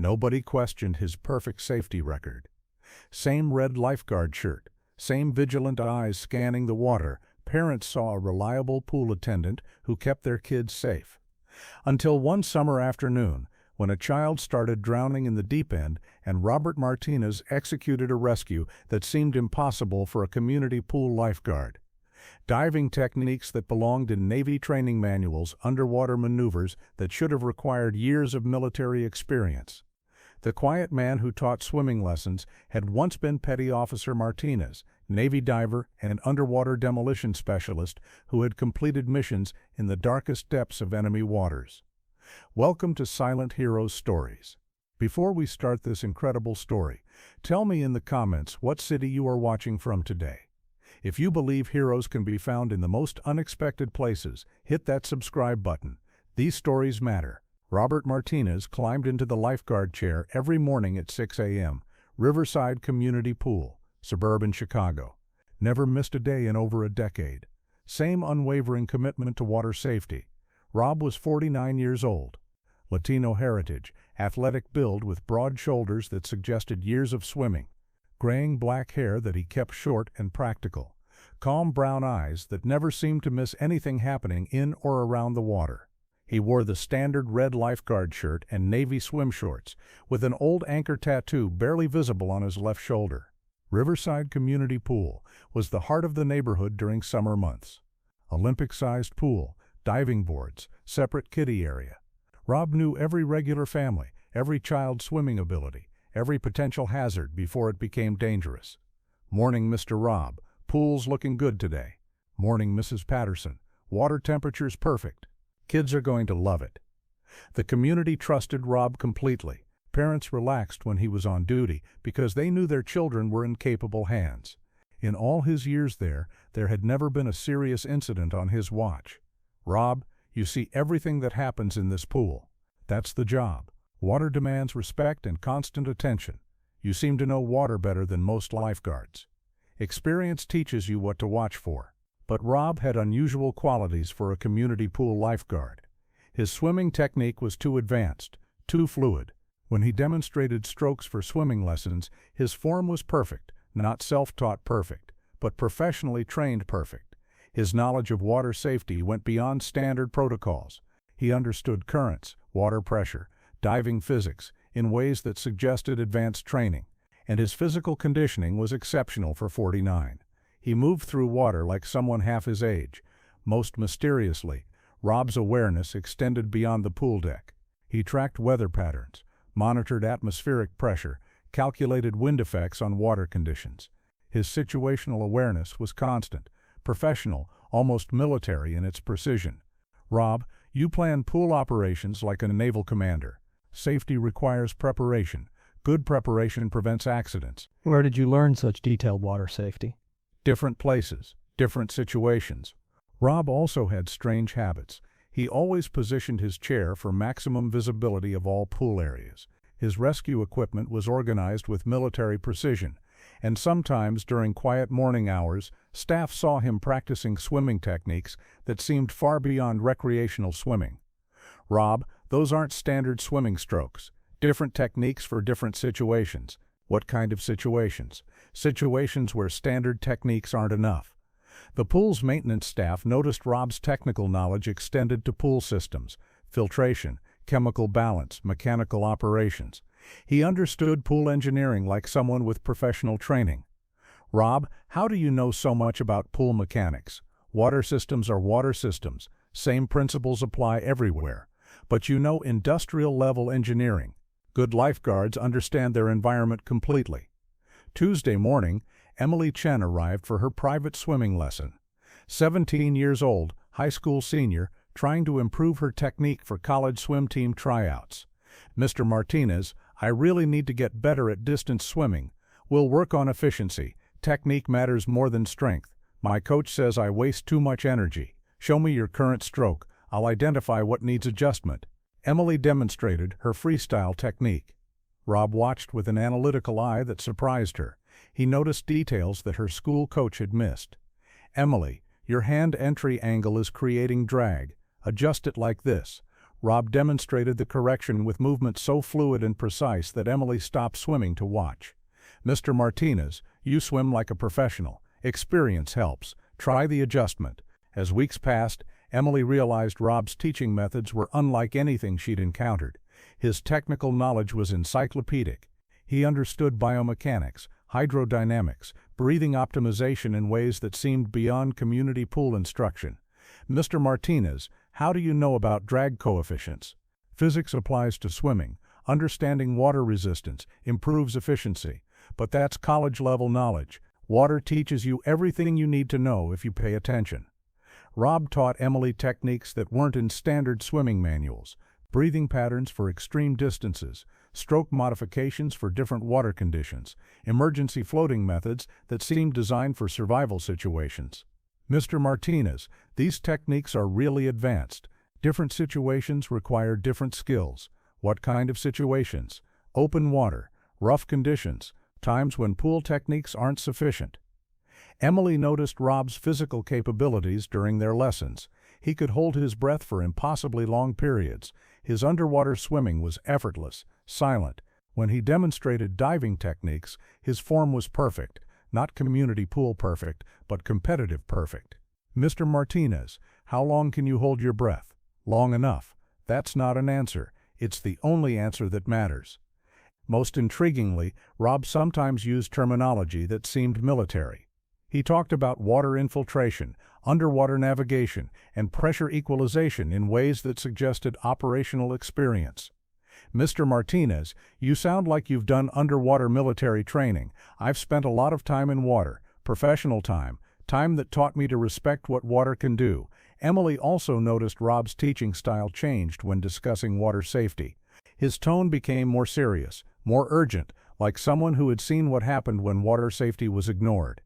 Nobody questioned his perfect safety record. Same red lifeguard shirt, same vigilant eyes scanning the water, parents saw a reliable pool attendant who kept their kids safe. Until one summer afternoon, when a child started drowning in the deep end and Robert Martinez executed a rescue that seemed impossible for a community pool lifeguard. Diving techniques that belonged in Navy training manuals, underwater maneuvers that should have required years of military experience. The quiet man who taught swimming lessons had once been Petty Officer Martinez, Navy diver and underwater demolition specialist who had completed missions in the darkest depths of enemy waters. Welcome to Silent Heroes Stories. Before we start this incredible story, tell me in the comments what city you are watching from today. If you believe heroes can be found in the most unexpected places, hit that subscribe button. These stories matter. Robert Martinez climbed into the lifeguard chair every morning at 6 a.m., Riverside Community Pool, suburban Chicago. Never missed a day in over a decade. Same unwavering commitment to water safety. Rob was 49 years old. Latino heritage, athletic build with broad shoulders that suggested years of swimming. Graying black hair that he kept short and practical. Calm brown eyes that never seemed to miss anything happening in or around the water. He wore the standard red lifeguard shirt and navy swim shorts, with an old anchor tattoo barely visible on his left shoulder. Riverside Community Pool was the heart of the neighborhood during summer months. Olympic-sized pool, diving boards, separate kiddie area. Rob knew every regular family, every child's swimming ability, every potential hazard before it became dangerous. Morning, Mr. Rob. Pool's looking good today. Morning, Mrs. Patterson. Water temperature's perfect. Kids are going to love it. The community trusted Rob completely. Parents relaxed when he was on duty because they knew their children were in capable hands. In all his years there had never been a serious incident on his watch. Rob, you see everything that happens in this pool. That's the job. Water demands respect and constant attention. You seem to know water better than most lifeguards. Experience teaches you what to watch for. But Rob had unusual qualities for a community pool lifeguard. His swimming technique was too advanced, too fluid. When he demonstrated strokes for swimming lessons, his form was perfect, not self-taught perfect, but professionally trained perfect. His knowledge of water safety went beyond standard protocols. He understood currents, water pressure, diving physics in ways that suggested advanced training, and his physical conditioning was exceptional for 49. He moved through water like someone half his age. Most mysteriously, Rob's awareness extended beyond the pool deck. He tracked weather patterns, monitored atmospheric pressure, calculated wind effects on water conditions. His situational awareness was constant, professional, almost military in its precision. Rob, you plan pool operations like a naval commander. Safety requires preparation. Good preparation prevents accidents. Where did you learn such detailed water safety? Different places, different situations. Rob also had strange habits. He always positioned his chair for maximum visibility of all pool areas. His rescue equipment was organized with military precision, and sometimes during quiet morning hours, staff saw him practicing swimming techniques that seemed far beyond recreational swimming. Rob, those aren't standard swimming strokes. Different techniques for different situations. What kind of situations? Situations where standard techniques aren't enough. The pool's maintenance staff noticed Rob's technical knowledge extended to pool systems, filtration, chemical balance, mechanical operations. He understood pool engineering like someone with professional training. Rob, how do you know so much about pool mechanics? Water systems are water systems. Same principles apply everywhere. But you know industrial-level engineering. Good lifeguards understand their environment completely. Tuesday morning, Emily Chen arrived for her private swimming lesson. 17 years old, high school senior, trying to improve her technique for college swim team tryouts. Mr. Martinez, I really need to get better at distance swimming. We'll work on efficiency. Technique matters more than strength. My coach says I waste too much energy. Show me your current stroke. I'll identify what needs adjustment. Emily demonstrated her freestyle technique. Rob watched with an analytical eye that surprised her. He noticed details that her school coach had missed. Emily, your hand entry angle is creating drag. Adjust it like this. Rob demonstrated the correction with movements so fluid and precise that Emily stopped swimming to watch. "Mr. Martinez, you swim like a professional. Experience helps. Try the adjustment." As weeks passed, Emily realized Rob's teaching methods were unlike anything she'd encountered. His technical knowledge was encyclopedic. He understood biomechanics, hydrodynamics, breathing optimization in ways that seemed beyond community pool instruction. "Mr. Martinez, how do you know about drag coefficients?" Physics applies to swimming. Understanding water resistance improves efficiency. But that's college-level knowledge. Water teaches you everything you need to know if you pay attention. Rob taught Emily techniques that weren't in standard swimming manuals: breathing patterns for extreme distances, stroke modifications for different water conditions, emergency floating methods that seemed designed for survival situations. "Mr. Martinez, these techniques are really advanced. Different situations require different skills." "What kind of situations?" "Open water, rough conditions, times when pool techniques aren't sufficient." Emily noticed Rob's physical capabilities during their lessons. He could hold his breath for impossibly long periods. His underwater swimming was effortless, silent. When he demonstrated diving techniques, his form was perfect. Not community pool perfect, but competitive perfect. "Mr. Martinez, how long can you hold your breath?" "Long enough." That's not an answer. It's the only answer that matters. Most intriguingly, Rob sometimes used terminology that seemed military. He talked about water infiltration, underwater navigation, and pressure equalization in ways that suggested operational experience. "Mr. Martinez, you sound like you've done underwater military training. I've spent a lot of time in water, professional time, time that taught me to respect what water can do." Emily also noticed Rob's teaching style changed when discussing water safety. His tone became more serious, more urgent, like someone who had seen what happened when water safety was ignored.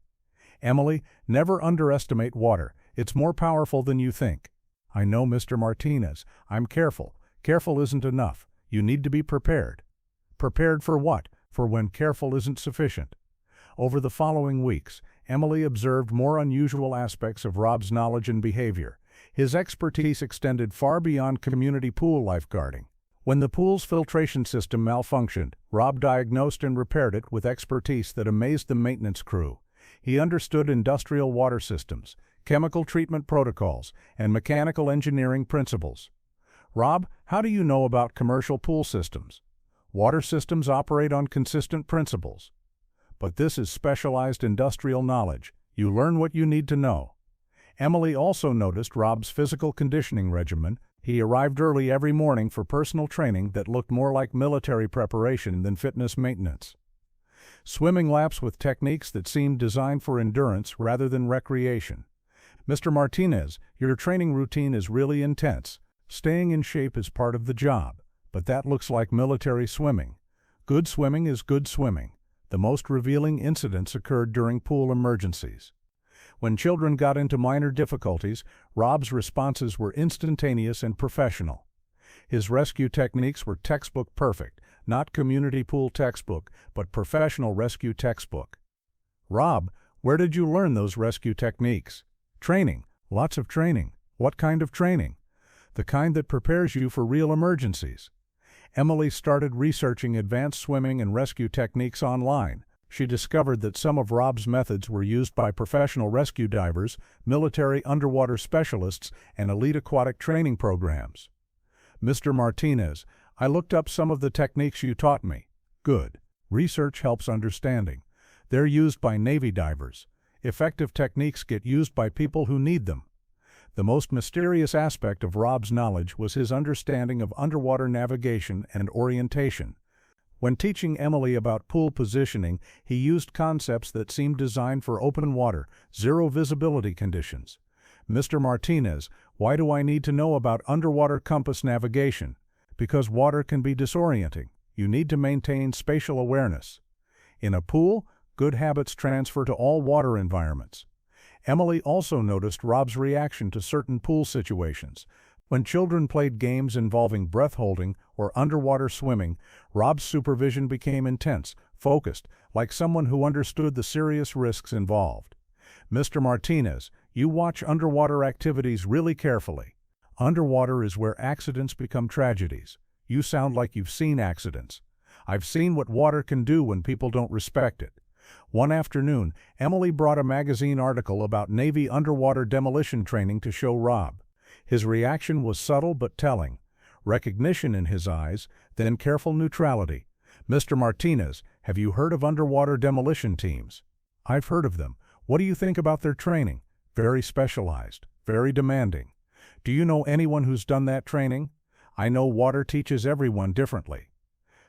"Emily, never underestimate water. It's more powerful than you think." "I know, Mr. Martinez. I'm careful. Careful isn't enough. You need to be prepared." "Prepared for what?" "For when careful isn't sufficient." Over the following weeks, Emily observed more unusual aspects of Rob's knowledge and behavior. His expertise extended far beyond community pool lifeguarding. When the pool's filtration system malfunctioned, Rob diagnosed and repaired it with expertise that amazed the maintenance crew. He understood industrial water systems, chemical treatment protocols, and mechanical engineering principles. "Rob, how do you know about commercial pool systems?" "Water systems operate on consistent principles." "But this is specialized industrial knowledge. You learn what you need to know." Emily also noticed Rob's physical conditioning regimen. He arrived early every morning for personal training that looked more like military preparation than fitness maintenance. Swimming laps with techniques that seemed designed for endurance rather than recreation. "Mr. Martinez, your training routine is really intense. Staying in shape is part of the job, but that looks like military swimming." "Good swimming is good swimming." The most revealing incidents occurred during pool emergencies. When children got into minor difficulties, Rob's responses were instantaneous and professional. His rescue techniques were textbook perfect, not community pool textbook, but professional rescue textbook. "Rob, where did you learn those rescue techniques?" "Training. Lots of training." "What kind of training?" "The kind that prepares you for real emergencies." Emily started researching advanced swimming and rescue techniques online. She discovered that some of Rob's methods were used by professional rescue divers, military underwater specialists, and elite aquatic training programs. "Mr. Martinez, I looked up some of the techniques you taught me." "Good. Research helps understanding. They're used by Navy divers. Effective techniques get used by people who need them." The most mysterious aspect of Rob's knowledge was his understanding of underwater navigation and orientation. When teaching Emily about pool positioning, he used concepts that seemed designed for open water, zero visibility conditions. "Mr. Martinez, why do I need to know about underwater compass navigation?" "Because water can be disorienting. You need to maintain spatial awareness." In a pool, good habits transfer to all water environments. Emily also noticed Rob's reaction to certain pool situations. When children played games involving breath holding or underwater swimming, Rob's supervision became intense, focused, like someone who understood the serious risks involved. "Mr. Martinez, you watch underwater activities really carefully." Underwater is where accidents become tragedies. You sound like you've seen accidents. I've seen what water can do when people don't respect it. One afternoon, Emily brought a magazine article about Navy underwater demolition training to show Rob. His reaction was subtle but telling. Recognition in his eyes, then careful neutrality. "Mr. Martinez, have you heard of underwater demolition teams?" "I've heard of them. What do you think about their training?" "Very specialized, very demanding." "Do you know anyone who's done that training?" "I know water teaches everyone differently."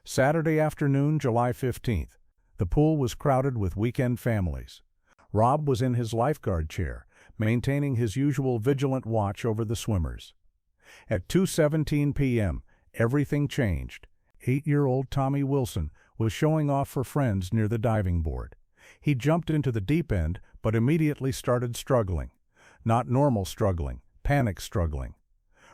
Saturday afternoon, July 15th. The pool was crowded with weekend families. Rob was in his lifeguard chair, maintaining his usual vigilant watch over the swimmers. At 2:17 p.m., everything changed. 8-year-old Tommy Wilson was showing off for friends near the diving board. He jumped into the deep end, but immediately started struggling. Not normal struggling, panic struggling.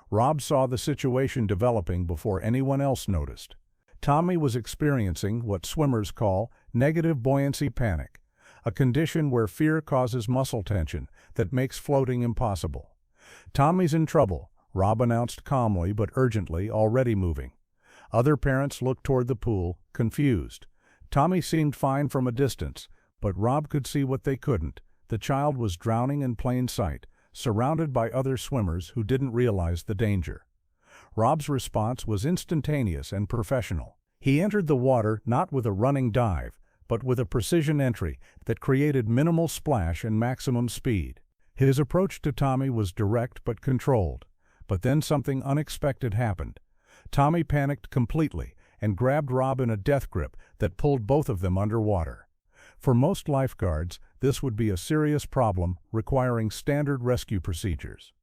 Rob saw the situation developing before anyone else noticed. Tommy was experiencing what swimmers call negative buoyancy panic, a condition where fear causes muscle tension that makes floating impossible. "Tommy's in trouble," Rob announced calmly but urgently, already moving. Other parents looked toward the pool, confused. Tommy seemed fine from a distance, but Rob could see what they couldn't. The child was drowning in plain sight, surrounded by other swimmers who didn't realize the danger. Rob's response was instantaneous and professional. He entered the water not with a running dive, but with a precision entry that created minimal splash and maximum speed. His approach to Tommy was direct but controlled. But then something unexpected happened. Tommy panicked completely and grabbed Rob in a death grip that pulled both of them underwater. For most lifeguards, this would be a serious problem requiring standard rescue procedures.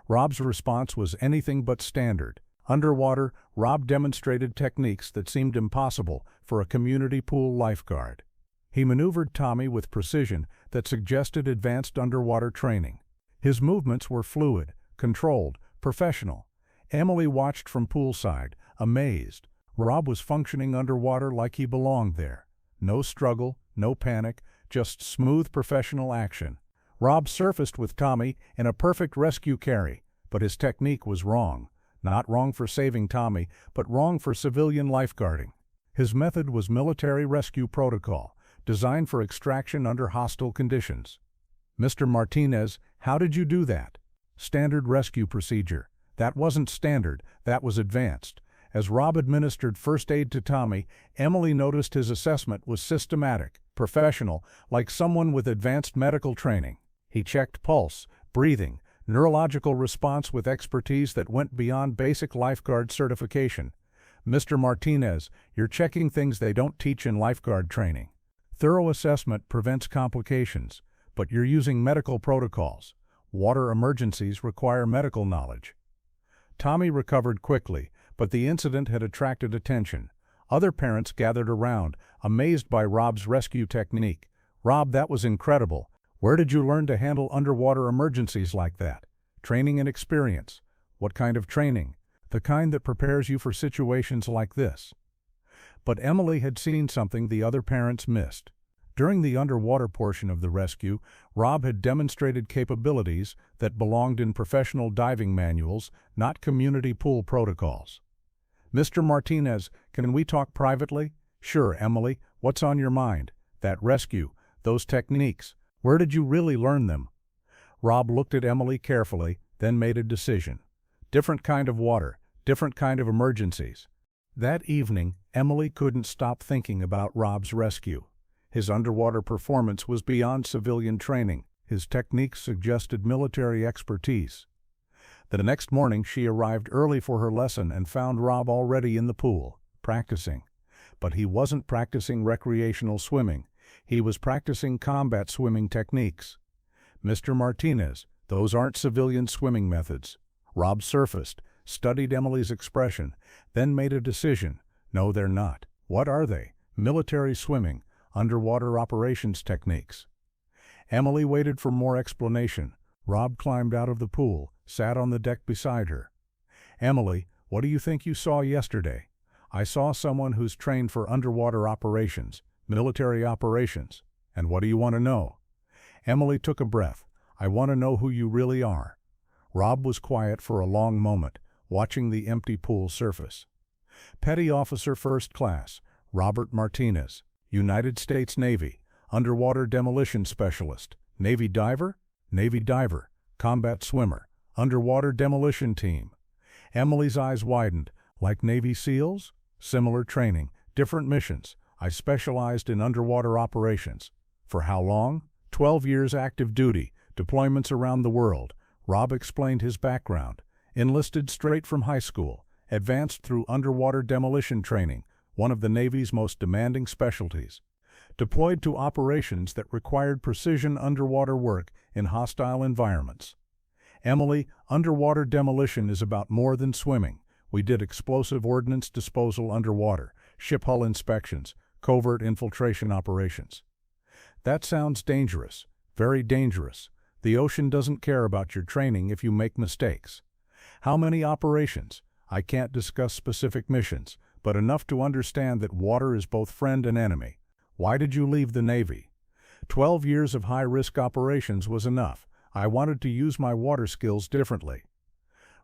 Rob's response was anything but standard. Underwater, Rob demonstrated techniques that seemed impossible for a community pool lifeguard. He maneuvered Tommy with precision that suggested advanced underwater training. His movements were fluid, controlled, professional. Emily watched from poolside, amazed. Rob was functioning underwater like he belonged there. No struggle, no panic, just smooth professional action. Rob surfaced with Tommy in a perfect rescue carry, but his technique was wrong. Not wrong for saving Tommy, but wrong for civilian lifeguarding. His method was military rescue protocol, designed for extraction under hostile conditions. "Mr. Martinez, how did you do that?" "Standard rescue procedure." "That wasn't standard, that was advanced." As Rob administered first aid to Tommy, Emily noticed his assessment was systematic, professional, like someone with advanced medical training. He checked pulse, breathing, neurological response with expertise that went beyond basic lifeguard certification. "Mr. Martinez, you're checking things they don't teach in lifeguard training. Thorough assessment prevents complications, but you're using medical protocols. Water emergencies require medical knowledge." Tommy recovered quickly, but the incident had attracted attention. Other parents gathered around, amazed by Rob's rescue technique. "Rob, that was incredible. Where did you learn to handle underwater emergencies like that?" "Training and experience." "What kind of training?" "The kind that prepares you for situations like this." But Emily had seen something the other parents missed. During the underwater portion of the rescue, Rob had demonstrated capabilities that belonged in professional diving manuals, not community pool protocols. "Mr. Martinez, can we talk privately?" "Sure, Emily. What's on your mind?" "That rescue, those techniques. Where did you really learn them?" Rob looked at Emily carefully, then made a decision. Different kind of water, different kind of emergencies. That evening, Emily couldn't stop thinking about Rob's rescue. His underwater performance was beyond civilian training. His techniques suggested military expertise. The next morning she arrived early for her lesson and found Rob already in the pool, practicing. But he wasn't practicing recreational swimming. He was practicing combat swimming techniques. "Mr. Martinez, those aren't civilian swimming methods." Rob surfaced, studied Emily's expression, then made a decision. "No, they're not." "What are they?" "Military swimming, underwater operations techniques." Emily waited for more explanation. Rob climbed out of the pool, sat on the deck beside her. "Emily, what do you think you saw yesterday?" "I saw someone who's trained for underwater operations, military operations." "And what do you want to know?" Emily took a breath. "I want to know who you really are." Rob was quiet for a long moment, watching the empty pool surface. Petty Officer First Class, Robert Martinez, United States Navy, Underwater Demolition Specialist, Navy Diver, Navy Diver, Combat Swimmer, Underwater Demolition Team. Emily's eyes widened. Like Navy SEALs? Similar training, different missions. I specialized in underwater operations. For how long? 12 years active duty, deployments around the world. Rob explained his background. Enlisted straight from high school, advanced through underwater demolition training, one of the Navy's most demanding specialties. Deployed to operations that required precision underwater work in hostile environments. Emily, underwater demolition is about more than swimming. We did explosive ordnance disposal underwater, ship hull inspections, covert infiltration operations. That sounds dangerous, very dangerous. The ocean doesn't care about your training if you make mistakes. How many operations? I can't discuss specific missions, but enough to understand that water is both friend and enemy. Why did you leave the Navy? 12 years of high-risk operations was enough. I wanted to use my water skills differently.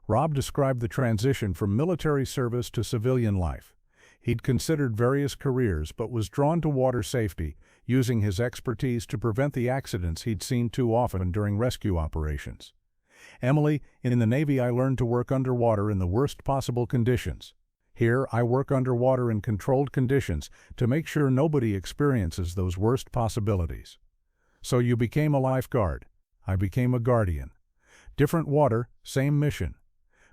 Rob described the transition from military service to civilian life. He'd considered various careers but was drawn to water safety, using his expertise to prevent the accidents he'd seen too often during rescue operations. Emily, in the Navy I learned to work underwater in the worst possible conditions. Here I work underwater in controlled conditions to make sure nobody experiences those worst possibilities. So you became a lifeguard. I became a guardian. Different water, same mission.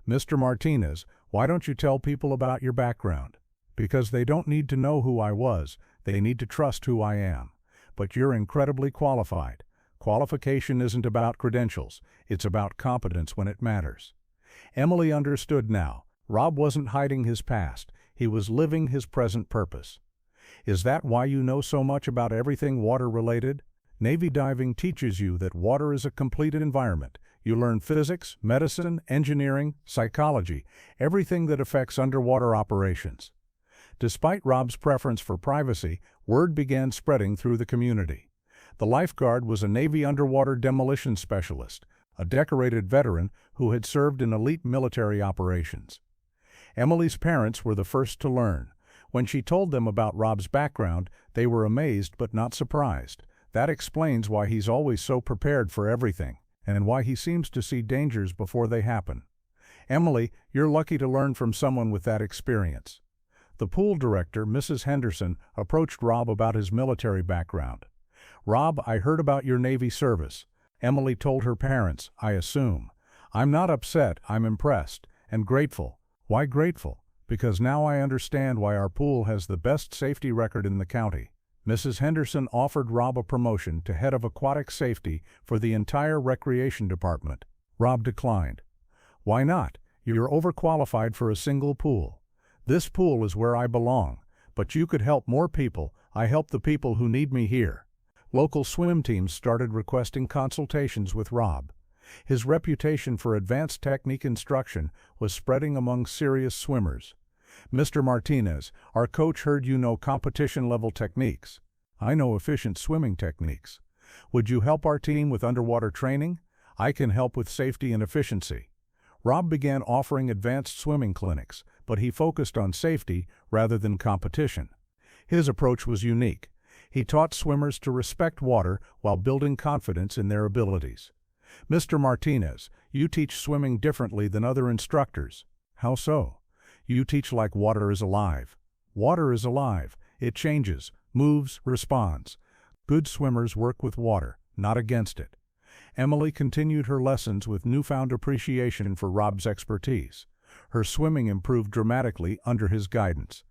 Mr. Martinez, why don't you tell people about your background? Because they don't need to know who I was, they need to trust who I am. But you're incredibly qualified. Qualification isn't about credentials, it's about competence when it matters. Emily understood now. Rob wasn't hiding his past, he was living his present purpose. Is that why you know so much about everything water-related? Navy diving teaches you that water is a complete environment. You learn physics, medicine, engineering, psychology, everything that affects underwater operations. Despite Rob's preference for privacy, word began spreading through the community. The lifeguard was a Navy underwater demolition specialist, a decorated veteran who had served in elite military operations. Emily's parents were the first to learn. When she told them about Rob's background, they were amazed but not surprised. That explains why he's always so prepared for everything, and why he seems to see dangers before they happen. Emily, you're lucky to learn from someone with that experience. The pool director, Mrs. Henderson, approached Rob about his military background. Rob, I heard about your Navy service. Emily told her parents, I assume. I'm not upset, I'm impressed, and grateful. Why grateful? Because now I understand why our pool has the best safety record in the county. Mrs. Henderson offered Rob a promotion to head of aquatic safety for the entire recreation department. Rob declined. Why not? You're overqualified for a single pool. This pool is where I belong, but you could help more people. I help the people who need me here. Local swim teams started requesting consultations with Rob. His reputation for advanced technique instruction was spreading among serious swimmers. Mr. Martinez, our coach heard you know competition-level techniques. I know efficient swimming techniques. Would you help our team with underwater training? I can help with safety and efficiency. Rob began offering advanced swimming clinics, but he focused on safety rather than competition. His approach was unique. He taught swimmers to respect water while building confidence in their abilities. Mr. Martinez, you teach swimming differently than other instructors. How so? You teach like water is alive. Water is alive. It changes, moves, responds. Good swimmers work with water, not against it. Emily continued her lessons with newfound appreciation for Rob's expertise. Her swimming improved dramatically under his guidance.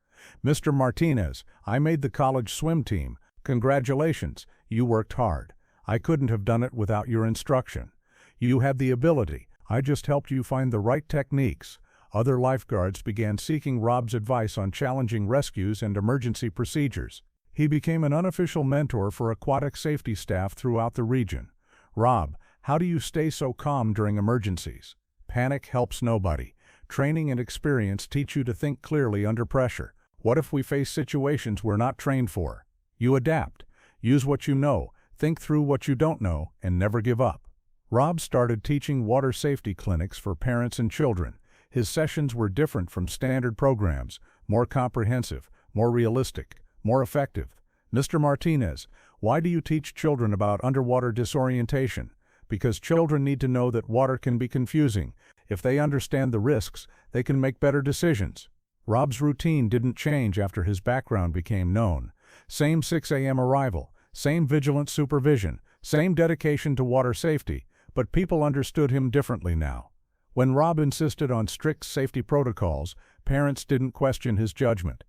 Mr. Martinez, I made the college swim team. Congratulations, you worked hard. I couldn't have done it without your instruction. You had the ability. I just helped you find the right techniques. Other lifeguards began seeking Rob's advice on challenging rescues and emergency procedures. He became an unofficial mentor for aquatic safety staff throughout the region. Rob, how do you stay so calm during emergencies? Panic helps nobody. Training and experience teach you to think clearly under pressure. What if we face situations we're not trained for? You adapt. Use what you know, think through what you don't know, and never give up. Rob started teaching water safety clinics for parents and children. His sessions were different from standard programs, more comprehensive, more realistic, more effective. Mr. Martinez, why do you teach children about underwater disorientation? Because children need to know that water can be confusing. If they understand the risks, they can make better decisions. Rob's routine didn't change after his background became known. Same 6 a.m. arrival, same vigilant supervision, same dedication to water safety, but people understood him differently now. When Rob insisted on strict safety protocols, parents didn't question his judgment.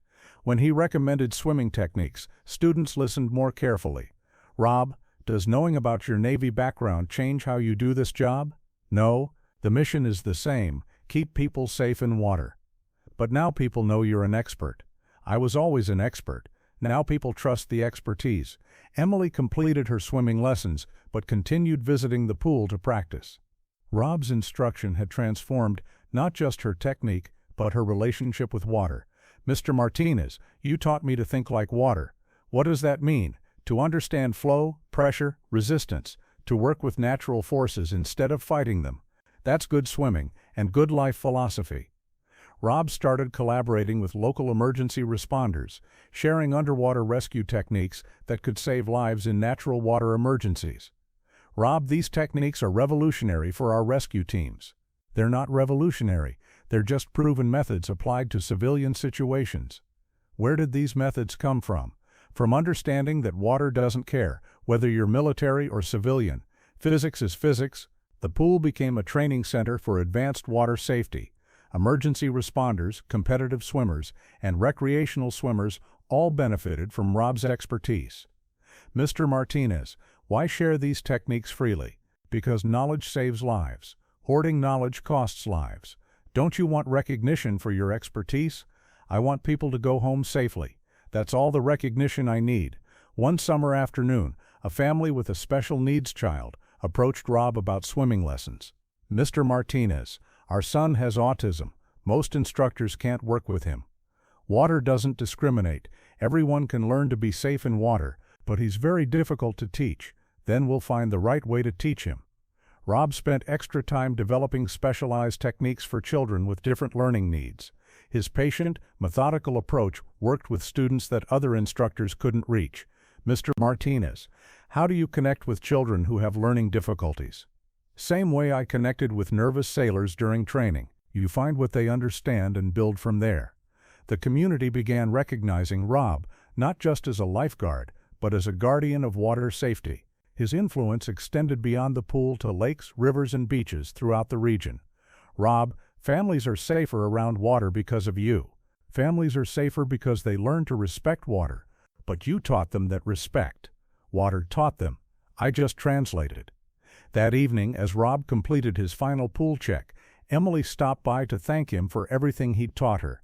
When he recommended swimming techniques, students listened more carefully. Rob, does knowing about your Navy background change how you do this job? No, the mission is the same, keep people safe in water. But now people know you're an expert. I was always an expert. Now people trust the expertise. Emily completed her swimming lessons, but continued visiting the pool to practice. Rob's instruction had transformed not just her technique, but her relationship with water. Mr. Martinez, you taught me to think like water. What does that mean? To understand flow, pressure, resistance, to work with natural forces instead of fighting them. That's good swimming and good life philosophy. Rob started collaborating with local emergency responders, sharing underwater rescue techniques that could save lives in natural water emergencies. Rob, these techniques are revolutionary for our rescue teams. They're not revolutionary, they're just proven methods applied to civilian situations. Where did these methods come from? From understanding that water doesn't care, whether you're military or civilian. Physics is physics. The pool became a training center for advanced water safety. Emergency responders, competitive swimmers, and recreational swimmers all benefited from Rob's expertise. Mr. Martinez, why share these techniques freely? Because knowledge saves lives. Hoarding knowledge costs lives. Don't you want recognition for your expertise? I want people to go home safely. That's all the recognition I need. One summer afternoon, a family with a special needs child approached Rob about swimming lessons. Mr. Martinez, our son has autism. Most instructors can't work with him. Water doesn't discriminate. Everyone can learn to be safe in water, but he's very difficult to teach. Then we'll find the right way to teach him. Rob spent extra time developing specialized techniques for children with different learning needs. His patient, methodical approach worked with students that other instructors couldn't reach. Mr. Martinez, how do you connect with children who have learning difficulties? Same way I connected with nervous sailors during training. You find what they understand and build from there. The community began recognizing Rob not just as a lifeguard, but as a guardian of water safety. His influence extended beyond the pool to lakes, rivers, and beaches throughout the region. Rob, families are safer around water because of you. Families are safer because they learn to respect water, but you taught them that respect. Water taught them. I just translated. That evening, as Rob completed his final pool check, Emily stopped by to thank him for everything he'd taught her.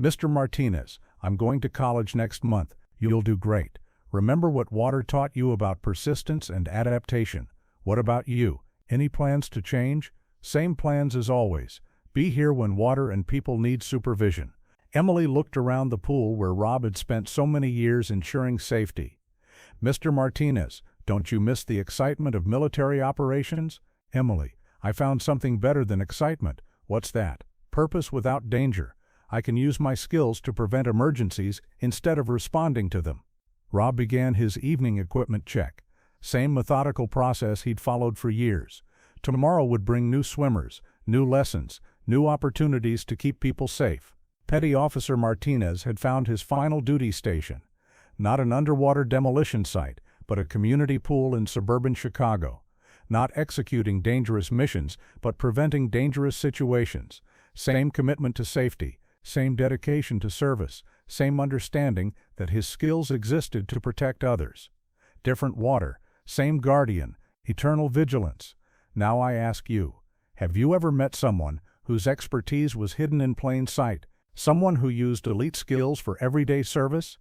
Mr. Martinez, I'm going to college next month. You'll do great. Remember what water taught you about persistence and adaptation. What about you? Any plans to change? Same plans as always. Be here when water and people need supervision. Emily looked around the pool where Rob had spent so many years ensuring safety. Mr. Martinez, don't you miss the excitement of military operations? Emily, I found something better than excitement. What's that? Purpose without danger. I can use my skills to prevent emergencies instead of responding to them. Rob began his evening equipment check. Same methodical process he'd followed for years. Tomorrow would bring new swimmers, new lessons, new opportunities to keep people safe. Petty Officer Martinez had found his final duty station. Not an underwater demolition site, but a community pool in suburban Chicago. Not executing dangerous missions, but preventing dangerous situations. Same commitment to safety, same dedication to service, same understanding that his skills existed to protect others. Different water, same guardian, eternal vigilance. Now I ask you, have you ever met someone whose expertise was hidden in plain sight? Someone who used elite skills for everyday service?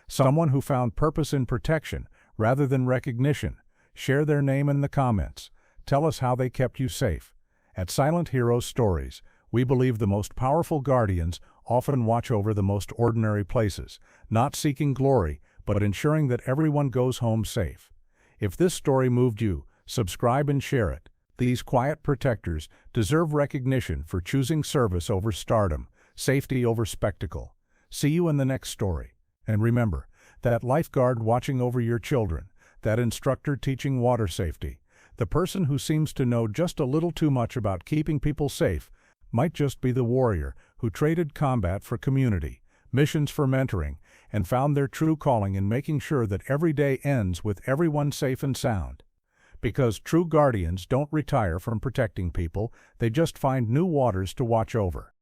Someone who found purpose in protection rather than recognition? Share their name in the comments. Tell us how they kept you safe. At Silent Heroes Stories, we believe the most powerful guardians often watch over the most ordinary places, not seeking glory, but ensuring that everyone goes home safe. If this story moved you, subscribe and share it. These quiet protectors deserve recognition for choosing service over stardom, safety over spectacle. See you in the next story. And remember, that lifeguard watching over your children, that instructor teaching water safety, the person who seems to know just a little too much about keeping people safe might just be the warrior who traded combat for community, missions for mentoring, and found their true calling in making sure that every day ends with everyone safe and sound. Because true guardians don't retire from protecting people, they just find new waters to watch over.